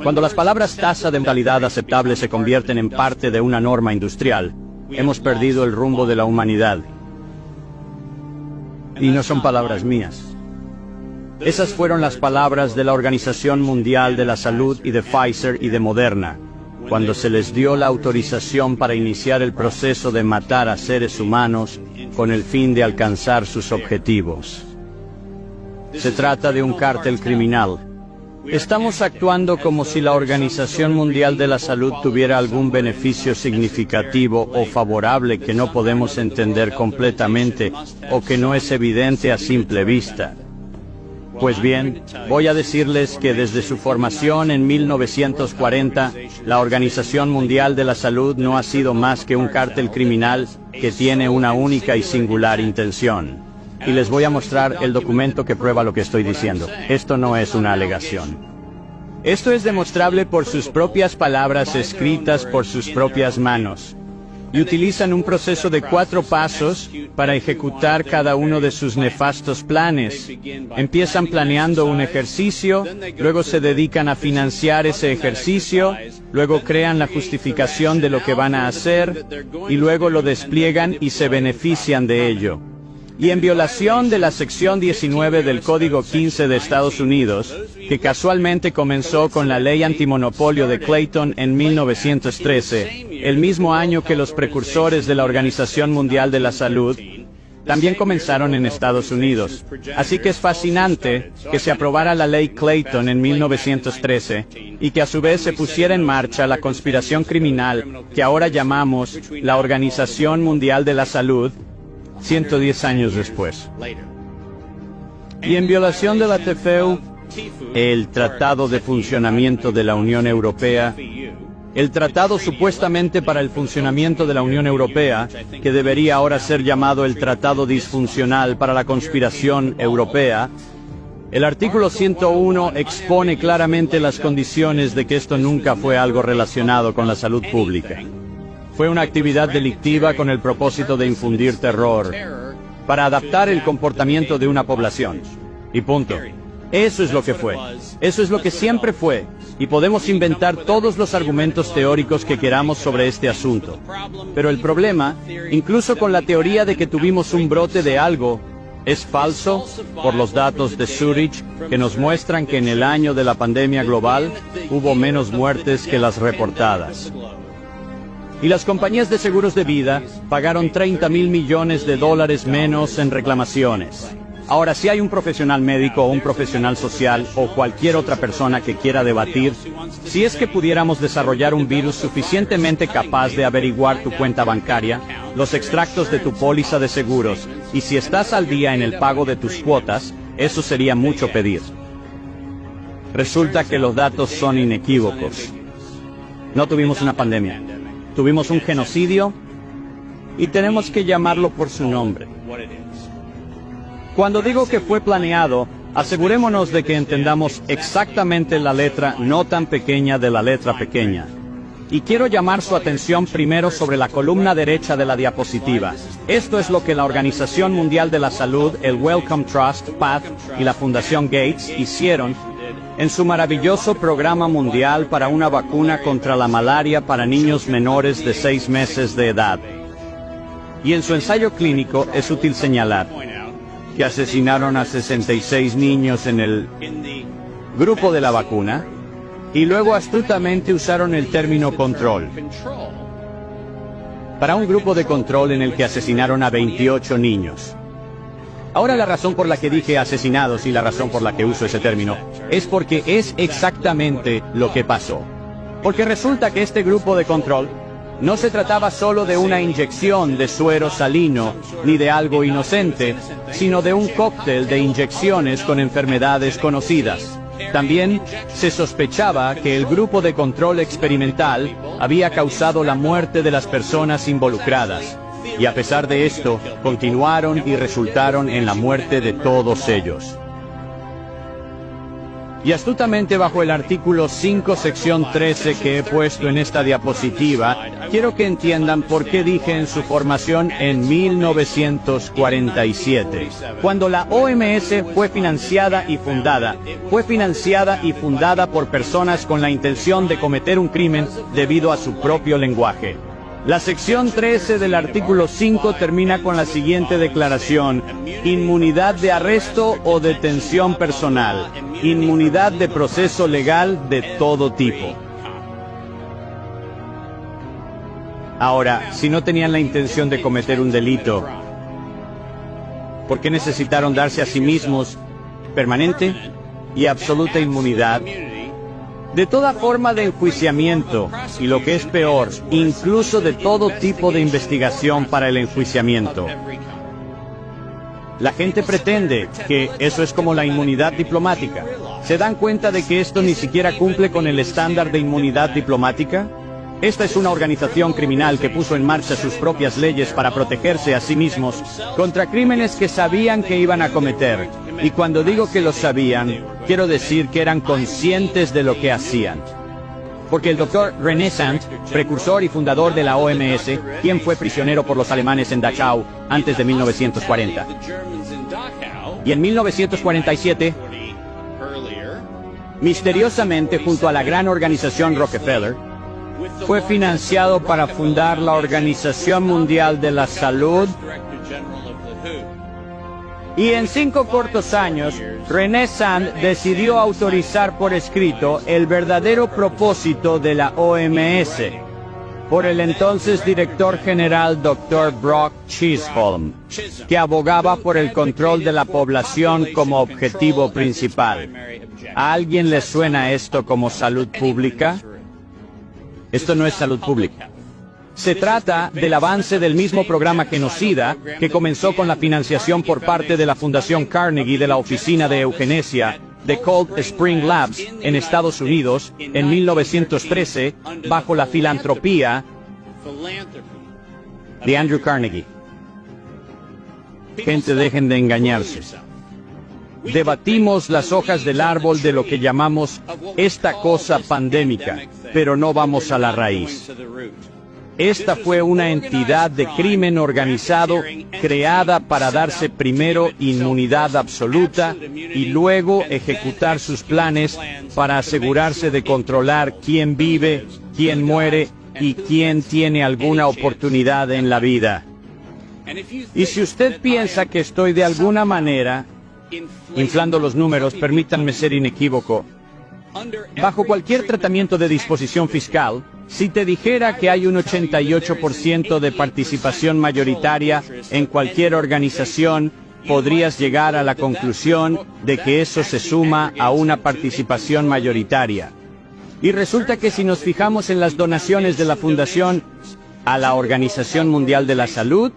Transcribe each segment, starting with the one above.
Cuando las palabras tasa de mortalidad aceptable se convierten en parte de una norma industrial, hemos perdido el rumbo de la humanidad. Y no son palabras mías. Esas fueron las palabras de la Organización Mundial de la Salud y de Pfizer y de Moderna, cuando se les dio la autorización para iniciar el proceso de matar a seres humanos con el fin de alcanzar sus objetivos. Se trata de un cártel criminal. Estamos actuando como si la Organización Mundial de la Salud tuviera algún beneficio significativo o favorable que no podemos entender completamente o que no es evidente a simple vista. Pues bien, voy a decirles que desde su formación en 1940, la Organización Mundial de la Salud no ha sido más que un cártel criminal que tiene una única y singular intención. Y les voy a mostrar el documento que prueba lo que estoy diciendo. Esto no es una alegación. Esto es demostrable por sus propias palabras escritas por sus propias manos. Y utilizan un proceso de 4 pasos para ejecutar cada uno de sus nefastos planes. Empiezan planeando un ejercicio, luego se dedican a financiar ese ejercicio, luego crean la justificación de lo que van a hacer, y luego lo despliegan y se benefician de ello. Y en violación de la sección 19 del Código 15 de Estados Unidos, que casualmente comenzó con la ley antimonopolio de Clayton en 1913, el mismo año que los precursores de la Organización Mundial de la Salud, también comenzaron en Estados Unidos. Así que es fascinante que se aprobara la ley Clayton en 1913 y que a su vez se pusiera en marcha la conspiración criminal que ahora llamamos la Organización Mundial de la Salud, 110 años después. Y en violación de la TFU, el Tratado de Funcionamiento de la Unión Europea, el tratado supuestamente para el funcionamiento de la Unión Europea, que debería ahora ser llamado el Tratado Disfuncional para la Conspiración Europea, el artículo 101 expone claramente las condiciones de que esto nunca fue algo relacionado con la salud pública. Fue una actividad delictiva con el propósito de infundir terror, para adaptar el comportamiento de una población. Y punto. Eso es lo que fue. Eso es lo que siempre fue. Y podemos inventar todos los argumentos teóricos que queramos sobre este asunto. Pero el problema, incluso con la teoría de que tuvimos un brote de algo, es falso por los datos de Zurich que nos muestran que en el año de la pandemia global hubo menos muertes que las reportadas. Y las compañías de seguros de vida pagaron $30.000 millones menos en reclamaciones. Ahora, si hay un profesional médico o un profesional social o cualquier otra persona que quiera debatir, si es que pudiéramos desarrollar un virus suficientemente capaz de averiguar tu cuenta bancaria, los extractos de tu póliza de seguros, y si estás al día en el pago de tus cuotas, eso sería mucho pedir. Resulta que los datos son inequívocos. No tuvimos una pandemia. Tuvimos un genocidio y tenemos que llamarlo por su nombre. Cuando digo que fue planeado, asegurémonos de que entendamos exactamente la letra no tan pequeña de la letra pequeña. Y quiero llamar su atención primero sobre la columna derecha de la diapositiva. Esto es lo que la Organización Mundial de la Salud, el Wellcome Trust, PATH y la Fundación Gates hicieron en su maravilloso programa mundial para una vacuna contra la malaria para niños menores de 6 meses de edad. Y en su ensayo clínico es útil señalar que asesinaron a 66 niños en el grupo de la vacuna y luego astutamente usaron el término control para un grupo de control en el que asesinaron a 28 niños. Ahora la razón por la que dije asesinados y la razón por la que uso ese término es porque es exactamente lo que pasó. Porque resulta que este grupo de control no se trataba solo de una inyección de suero salino ni de algo inocente, sino de un cóctel de inyecciones con enfermedades conocidas. También se sospechaba que el grupo de control experimental había causado la muerte de las personas involucradas. Y a pesar de esto, continuaron y resultaron en la muerte de todos ellos. Y astutamente bajo el artículo 5, sección 13 que he puesto en esta diapositiva, quiero que entiendan por qué dije en su formación en 1947. Cuando la OMS fue financiada y fundada por personas con la intención de cometer un crimen debido a su propio lenguaje. La sección 13 del artículo 5 termina con la siguiente declaración: inmunidad de arresto o detención personal, inmunidad de proceso legal de todo tipo. Ahora, si no tenían la intención de cometer un delito, ¿por qué necesitaron darse a sí mismos permanente y absoluta inmunidad de toda forma de enjuiciamiento y, lo que es peor, incluso de todo tipo de investigación para el enjuiciamiento? La gente pretende que eso es como la inmunidad diplomática. ¿Se dan cuenta de que esto ni siquiera cumple con el estándar de inmunidad diplomática? Esta es una organización criminal que puso en marcha sus propias leyes para protegerse a sí mismos contra crímenes que sabían que iban a cometer. Y cuando digo que lo sabían, quiero decir que eran conscientes de lo que hacían. Porque el doctor René Sant, precursor y fundador de la OMS, quien fue prisionero por los alemanes en Dachau antes de 1940. Y en 1947, misteriosamente junto a la gran organización Rockefeller, fue financiado para fundar la Organización Mundial de la Salud. Y en 5 cortos años, René Sant decidió autorizar por escrito el verdadero propósito de la OMS, por el entonces director general Dr. Brock Chisholm, que abogaba por el control de la población como objetivo principal. ¿A alguien le suena esto como salud pública? Esto no es salud pública. Se trata del avance del mismo programa genocida que comenzó con la financiación por parte de la Fundación Carnegie de la Oficina de Eugenesia de Cold Spring Labs en Estados Unidos en 1913 bajo la filantropía de Andrew Carnegie. Gente, dejen de engañarse. Debatimos las hojas del árbol de lo que llamamos esta cosa pandémica, pero no vamos a la raíz. Esta fue una entidad de crimen organizado creada para darse primero inmunidad absoluta y luego ejecutar sus planes para asegurarse de controlar quién vive, quién muere y quién tiene alguna oportunidad en la vida. Y si usted piensa que estoy de alguna manera inflando los números, permítanme ser inequívoco. Bajo cualquier tratamiento de disposición fiscal, si te dijera que hay un 88% de participación mayoritaria en cualquier organización, podrías llegar a la conclusión de que eso se suma a una participación mayoritaria. Y resulta que si nos fijamos en las donaciones de la Fundación a la Organización Mundial de la Salud,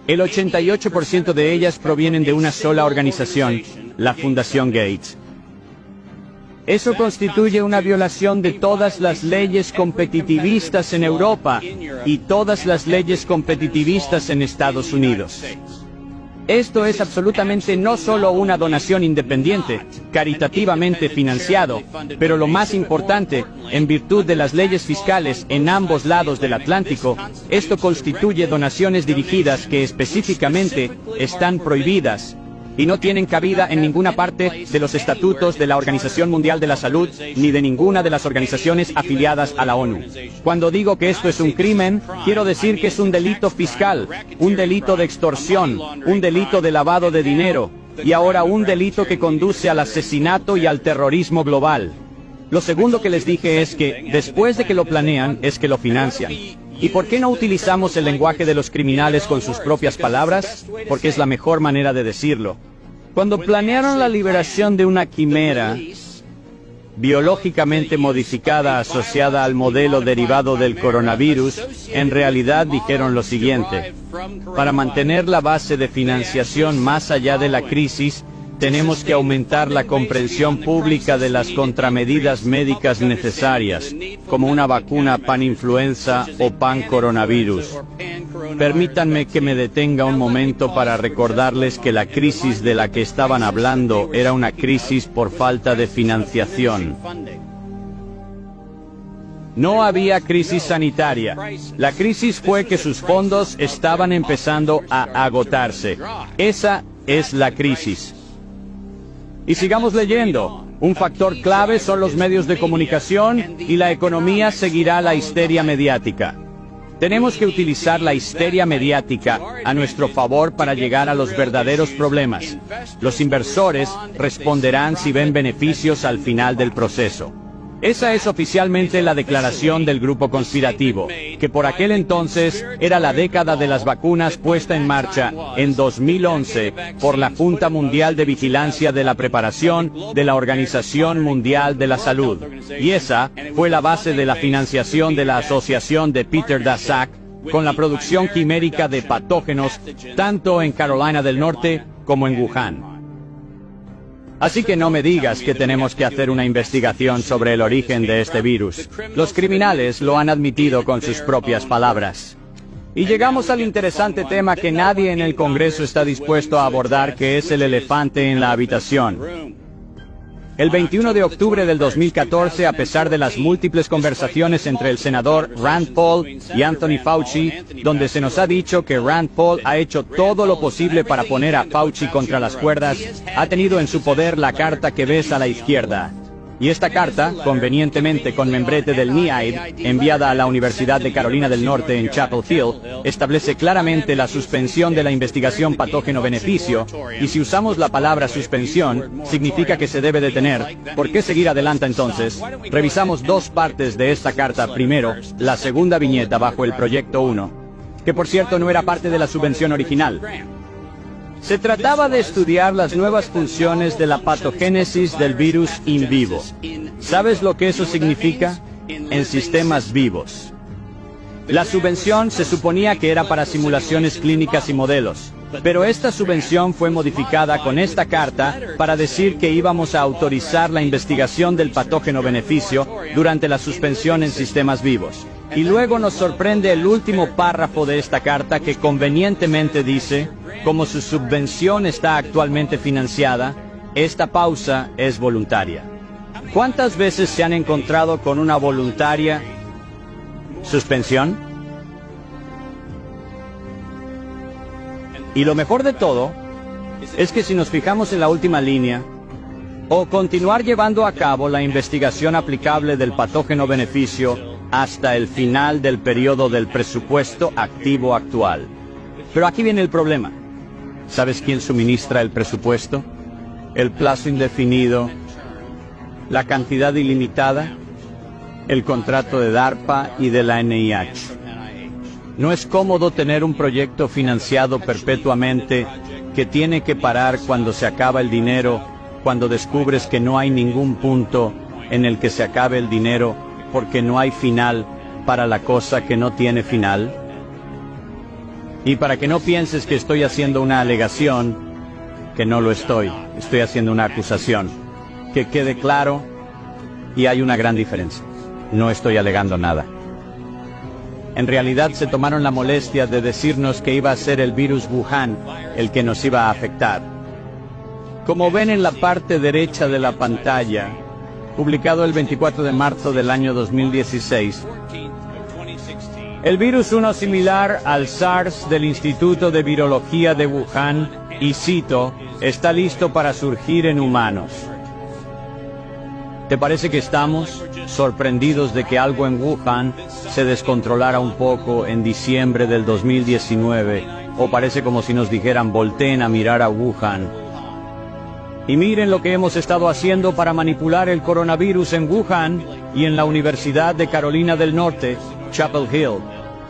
el 88% de ellas provienen de una sola organización, la Fundación Gates. Eso constituye una violación de todas las leyes competitivistas en Europa y todas las leyes competitivistas en Estados Unidos. Esto es absolutamente no solo una donación independiente, caritativamente financiado, pero lo más importante, en virtud de las leyes fiscales en ambos lados del Atlántico, esto constituye donaciones dirigidas que específicamente están prohibidas y no tienen cabida en ninguna parte de los estatutos de la Organización Mundial de la Salud ni de ninguna de las organizaciones afiliadas a la ONU. Cuando digo que esto es un crimen, quiero decir que es un delito fiscal, un delito de extorsión, un delito de lavado de dinero y ahora un delito que conduce al asesinato y al terrorismo global. Lo segundo que les dije es que, después de que lo planean, es que lo financian. ¿Y por qué no utilizamos el lenguaje de los criminales con sus propias palabras? Porque es la mejor manera de decirlo. Cuando planearon la liberación de una quimera biológicamente modificada asociada al modelo derivado del coronavirus, en realidad dijeron lo siguiente: para mantener la base de financiación más allá de la crisis, tenemos que aumentar la comprensión pública de las contramedidas médicas necesarias, como una vacuna pan-influenza o pan-coronavirus. Permítanme que me detenga un momento para recordarles que la crisis de la que estaban hablando era una crisis por falta de financiación. No había crisis sanitaria. La crisis fue que sus fondos estaban empezando a agotarse. Esa es la crisis. Y sigamos leyendo. Un factor clave son los medios de comunicación y la economía seguirá la histeria mediática. Tenemos que utilizar la histeria mediática a nuestro favor para llegar a los verdaderos problemas. Los inversores responderán si ven beneficios al final del proceso. Esa es oficialmente la declaración del grupo conspirativo, que por aquel entonces era la década de las vacunas puesta en marcha en 2011 por la Junta Mundial de Vigilancia de la Preparación de la Organización Mundial de la Salud. Y esa fue la base de la financiación de la asociación de Peter Daszak con la producción quimérica de patógenos tanto en Carolina del Norte como en Wuhan. Así que no me digas que tenemos que hacer una investigación sobre el origen de este virus. Los criminales lo han admitido con sus propias palabras. Y llegamos al interesante tema que nadie en el Congreso está dispuesto a abordar, que es el elefante en la habitación. El 21 de octubre del 2014, a pesar de las múltiples conversaciones entre el senador Rand Paul y Anthony Fauci, donde se nos ha dicho que Rand Paul ha hecho todo lo posible para poner a Fauci contra las cuerdas, ha tenido en su poder la carta que ves a la izquierda. Y esta carta, convenientemente con membrete del NIAID, enviada a la Universidad de Carolina del Norte en Chapel Hill, establece claramente la suspensión de la investigación patógeno-beneficio, y si usamos la palabra suspensión, significa que se debe detener. ¿Por qué seguir adelante entonces? Revisamos dos partes de esta carta. Primero, la segunda viñeta bajo el Proyecto 1, que por cierto no era parte de la subvención original. Se trataba de estudiar las nuevas funciones de la patogénesis del virus in vivo. ¿Sabes lo que eso significa? En sistemas vivos. La subvención se suponía que era para simulaciones clínicas y modelos, pero esta subvención fue modificada con esta carta para decir que íbamos a autorizar la investigación del patógeno beneficio durante la suspensión en sistemas vivos. Y luego nos sorprende el último párrafo de esta carta que convenientemente dice: como su subvención está actualmente financiada, esta pausa es voluntaria. ¿Cuántas veces se han encontrado con una voluntaria suspensión? Y lo mejor de todo es que si nos fijamos en la última línea, o continuar llevando a cabo la investigación aplicable del patógeno beneficio hasta el final del periodo del presupuesto activo actual. Pero aquí viene el problema. ¿Sabes quién suministra el presupuesto? ¿El plazo indefinido? ¿La cantidad ilimitada? El contrato de DARPA y de la NIH. No es cómodo tener un proyecto financiado perpetuamente que tiene que parar cuando se acaba el dinero, cuando descubres que no hay ningún punto en el que se acabe el dinero, porque no hay final para la cosa que no tiene final. Y para que no pienses que estoy haciendo una alegación, que no lo estoy haciendo una acusación. Que quede claro, y hay una gran diferencia. No estoy alegando nada. En realidad se tomaron la molestia de decirnos que iba a ser el virus Wuhan el que nos iba a afectar. Como ven en la parte derecha de la pantalla, publicado el 24 de marzo del año 2016, el virus 1 similar al SARS del Instituto de Virología de Wuhan, y cito, está listo para surgir en humanos. ¿Te parece que estamos sorprendidos de que algo en Wuhan se descontrolara un poco en diciembre del 2019? ¿O parece como si nos dijeran volteen a mirar a Wuhan? Y miren lo que hemos estado haciendo para manipular el coronavirus en Wuhan y en la Universidad de Carolina del Norte, Chapel Hill.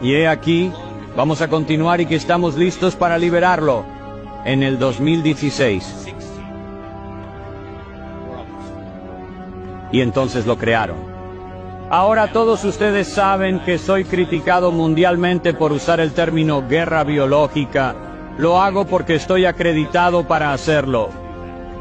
Y he aquí, vamos a continuar y que estamos listos para liberarlo en el 2016. Y entonces lo crearon. Ahora todos ustedes saben que soy criticado mundialmente por usar el término guerra biológica. Lo hago porque estoy acreditado para hacerlo.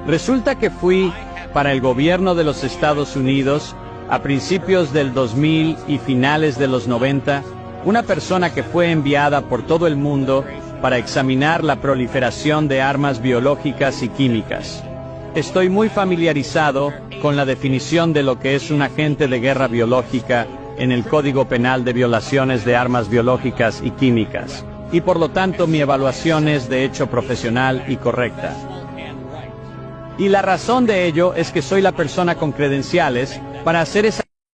Resulta que fui para el gobierno de los Estados Unidos a principios del 2000 y finales de los 90 una persona que fue enviada por todo el mundo para examinar la proliferación de armas biológicas y químicas. Estoy muy familiarizado con la definición de lo que es un agente de guerra biológica en el Código Penal de violaciones de armas biológicas y químicas, y por lo tanto mi evaluación es de hecho profesional y correcta. Y la razón de ello es que soy la persona con credenciales para hacer esa